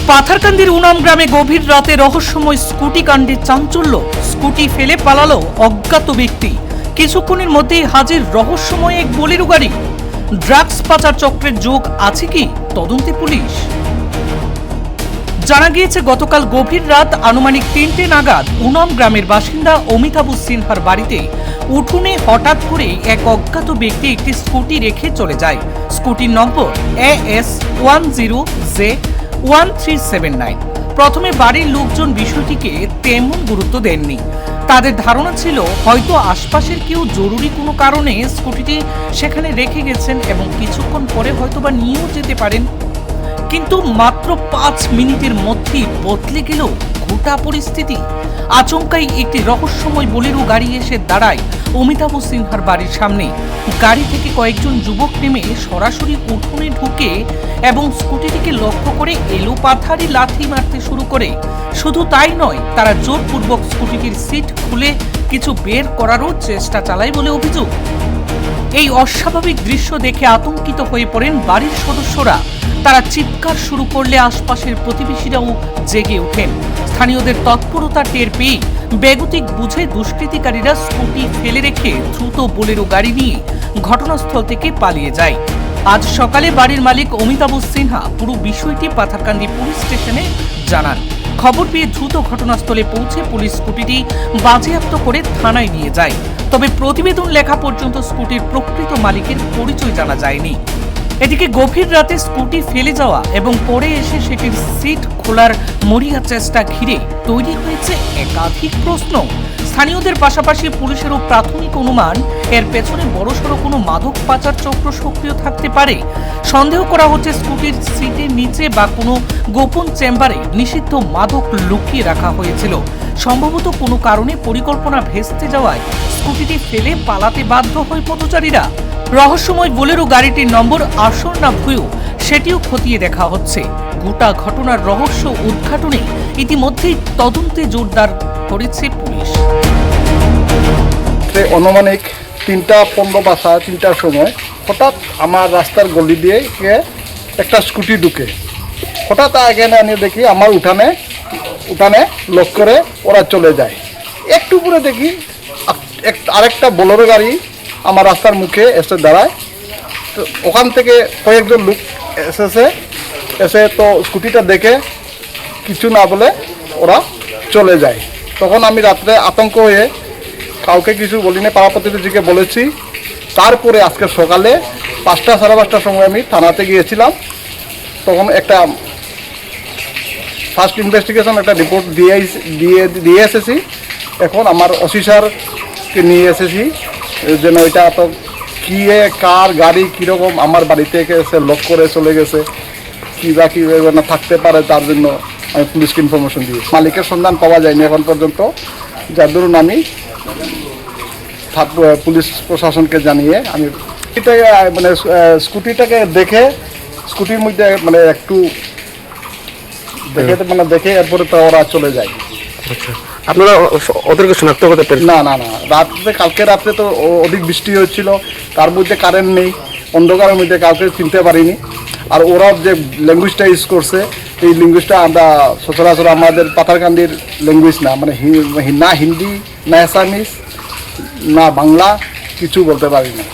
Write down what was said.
পাথারকান্দির উনাম গ্রামে গভীর রাতে রহস্যময় স্কুটি কাণ্ডে চাঞ্চল্য। স্কুটি ফেলে পালালো অজ্ঞাত ব্যক্তি। কিছুক্ষণের মধ্যেই হাজির রহস্যময় এক বোলেরো গাড়ি। ড্রাগস পাচার চক্রের যোগ আছে কি তদন্তে পুলিশ। জানা গিয়েছে গতকাল গভীর রাত আনুমানিক 3টে নাগাদ উনাম গ্রামের বাসিন্দা অমিতাভ সিনহার বাড়িতে উঠোনে হঠাৎ করে এক অজ্ঞাত ব্যক্তি একটি স্কুটি রেখে চলে যায়। স্কুটির নম্বর AS10J1379। প্রথমে বাড়ির লোকজন বিষয়টিকে তেমন গুরুত্ব দেননি। তাদের ধারণা ছিল হয়তো আশপাশের কেউ জরুরি কোনো কারণে স্কুটিটি সেখানে রেখে গেছেন এবং কিছুক্ষণ পরে হয়তোবা নিয়েও যেতে পারেন। কিন্তু মাত্র 5 মিনিটের মধ্যেই বদলে গেল গোটা পরিস্থিতি। আচমকাই একটি রহস্যময় বোলেরো গাড়ি এসে দাঁড়ায় অমিতাভ সিনহার বাড়ির সামনে। গাড়ি থেকে কয়েকজন যুবক নেমে সরাসরি উঠোনে ঢুকে এবং স্কুটিটিকে লক্ষ্য করে এলোপাথারি লাথি মারতে শুরু করে। শুধু তাই নয়, তারা জোরপূর্বক স্কুটিটির সিট খুলে কিছু বের করারও চেষ্টা চালায় বলে অভিযোগ। এই অস্বাভাবিক দৃশ্য দেখে আতঙ্কিত হয়ে পড়েন বাড়ির সদস্যরা। তারা চিৎকার শুরু করলে আশপাশের প্রতিবেশীরাও জেগে ওঠেন। স্থানীয়দের তৎপরতা টের পেয়ে বেগতিক বুঝে দুষ্কৃতিকারীরা স্কুটি ফেলে রেখে দ্রুত বোলেরো গাড়ি নিয়ে ঘটনাস্থল থেকে পালিয়ে যায়। আজ সকালে বাড়ির মালিক অমিতাভ সিনহা পুরো বিষয়টি পাথারকান্দি পুলিশ স্টেশনে জানান। খবর পেয়ে দ্রুত ঘটনাস্থলে পৌঁছে পুলিশ স্কুটিটি বাজেয়াপ্ত করে থানায় নিয়ে যায়। তবে প্রতিবেদন লেখা পর্যন্ত স্কুটির প্রকৃত মালিকের পরিচয় জানা যায়নি। এদিকে গভীর রাতে স্কুটি ফেলে যাওয়া এবং পরে এসে সেটির সিট খোলার মরিয়া চেষ্টা ঘিরে তৈরি হয়েছে একাধিক প্রশ্ন। স্থানীয়দের পাশাপাশি পুলিশেরও প্রাথমিক অনুমান এর পেছনে বড়সড় কোনো মাদক পাচার চক্র সক্রিয় থাকতে পারে। সন্দেহ করা হচ্ছে স্কুটির সিটের নিচে বা কোনো গোপন চেম্বারে নিষিদ্ধ মাদক লুকিয়ে রাখা হয়েছিল। সম্ভবত কোনো কারণে পরিকল্পনা ভেস্তে যাওয়ায় স্কুটিটি ফেলে পালাতে বাধ্য হয় পথচারীরা। রহস্যময় বোলেরো গাড়িটির নম্বর আসল না ভুয়ো সেটিও খতিয়ে দেখা হচ্ছে। গোটা ঘটনার রহস্য উদ্ঘাটনে ইতিমধ্যেই তদন্তে জোরদার করেছে পুলিশ। অনুমানিক 3:15 বা 3:30 সময় হঠাৎ আমার রাস্তার গলি দিয়ে একটা স্কুটি ঢুকে হঠাৎ এখানে আনিয়ে দেখি আমার উঠানে লক করে ওরা চলে যায়। একটু পরে দেখি আরেকটা বোলেরো গাড়ি আমার রাস্তার মুখে এসে দাঁড়ায়। তো ওখান থেকে কয়েকজন লোক এসে তো স্কুটিটা দেখে কিছু না বলে ওরা চলে যায়। তখন আমি রাত্রে আতঙ্ক হয়ে কাউকে কিছু বলিনি, পাড়া প্রতিবেশীকে বলেছি। তারপরে আজকে সকালে 5টা সাড়ে 5টার সময় আমি থানাতে গিয়েছিলাম। তখন একটা ফার্স্ট ইনভেস্টিগেশন একটা রিপোর্ট দিয়ে এসেছি। এখন আমার ওসি স্যারকে নিয়ে এসেছি যেন এটা তো কী কার গাড়ি কীরকম আমার বাড়ি থেকে এসে লক করে চলে গেছে, কী বা কী না থাকতে পারে, তার জন্য আমি পুলিশকে ইনফরমেশন দিই। মালিকের সন্ধান পাওয়া যায়নি এখন পর্যন্ত, যার দরুন আমি পুলিশ প্রশাসনকে জানিয়ে আমি মানে স্কুটিটাকে দেখে স্কুটির মধ্যে মানে একটু দেখে এরপরে তো ওরা চলে যায়। আচ্ছা, আপনারা ওদেরকে শনাক্ত করতে পেরেছেন? না, কালকে রাত্রে তো অধিক বৃষ্টি হচ্ছিল, তার মধ্যে কারেন্ট নেই, অন্ধকারের মধ্যে কাউকে চিনতে পারিনি। আর ওরা যে ল্যাঙ্গুয়েজটা ইউজ করছে এই ল্যাঙ্গুয়েজটা আমরা সচরাচর আমাদের পাথারকান্দির ল্যাঙ্গুয়েজ না, মানে না হিন্দি না অ্যাসামিস না বাংলা, কিছু বলতে পারি না।